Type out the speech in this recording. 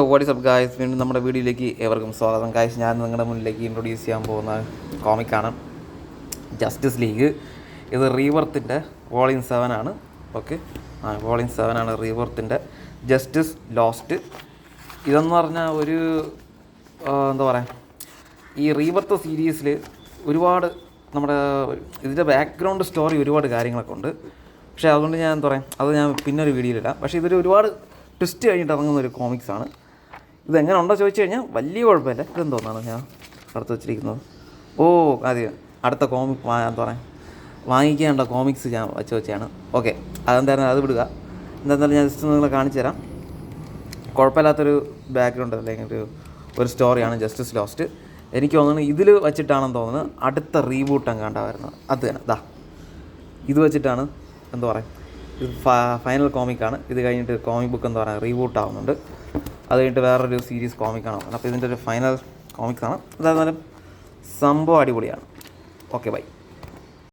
What is up guys, വീണ്ടും നമ്മുടെ വീഡിയോയിലേക്ക് ഏവർക്കും സ്വാഗതം. ഗായ്സ്, ഞാൻ നിങ്ങളുടെ മുന്നിലേക്ക് ഇൻട്രൊഡ്യൂസ് ചെയ്യാൻ പോകുന്ന കോമിക്കാണ് ജസ്റ്റിസ് ലീഗ്. ഇത് റീവർത്തിൻ്റെ വോളിയം 7 ആണ്. ഓക്കെ, വോളിയം 7 ആണ് റീവർത്തിൻ്റെ ജസ്റ്റിസ് ലോസ്റ്റ്. ഇതെന്ന് പറഞ്ഞാൽ ഒരു എന്താ പറയുക, ഈ റീവർത്ത് സീരീസിൽ ഒരുപാട് നമ്മുടെ ഇതിൻ്റെ ബാക്ക്ഗ്രൗണ്ട് സ്റ്റോറി ഒരുപാട് കാര്യങ്ങളൊക്കെ ഉണ്ട്. പക്ഷേ അതുകൊണ്ട് ഞാൻ എന്താ പറയുക, അത് ഞാൻ പിന്നൊരു വീഡിയോയിലിടാം. പക്ഷേ ഇതൊരു ഒരുപാട് ട്വിസ്റ്റ് കഴിഞ്ഞിട്ട് ഇറങ്ങുന്ന ഒരു കോമിക്സാണ്. ഇതെങ്ങനെ ഉണ്ടോ ചോദിച്ചു കഴിഞ്ഞാൽ വലിയ കുഴപ്പമില്ല. ഇതെന്തോന്നാണ് ഞാൻ അടുത്ത് വെച്ചിരിക്കുന്നത്? ഓ, അതെ, അടുത്ത കോമിക് എന്താ പറയുക, വാങ്ങിക്കേണ്ട കോമിക്സ് ഞാൻ വെച്ചാണ്. ഓക്കെ, അതെന്തായാലും അത് വിടുക. എന്തായാലും ഞാൻ ജസ്റ്റ് നിങ്ങളെ കാണിച്ചു തരാം. കുഴപ്പമില്ലാത്തൊരു ബാക്ക്ഗ്രൗണ്ട് അല്ലെങ്കിൽ ഒരു സ്റ്റോറിയാണ് ജസ്റ്റിസ് ലോസ്റ്റ്. എനിക്ക് തോന്നുന്നു ഇതിൽ വെച്ചിട്ടാണെന്ന് തോന്നുന്നത് അടുത്ത റീബൂട്ട് എങ്ങാണ്ട വരുന്നത്. അത് തന്നെ ദാ ഇത് വെച്ചിട്ടാണ് എന്താ പറയുക, ഇത് ഫൈനൽ കോമിക്കാണ്. ഇത് കഴിഞ്ഞിട്ട് കോമിക് ബുക്ക് എന്താ പറയുക റീബൂട്ട് ആവുന്നുണ്ട്. അത് കഴിഞ്ഞിട്ട് വേറൊരു സീരീസ് കോമിക്കാണ്. അപ്പോൾ ഇതിൻ്റെ ഒരു ഫൈനൽ കോമിക്സാണ്. അതായത് സംഭവം അടിപൊളിയാണ്. Okay, by.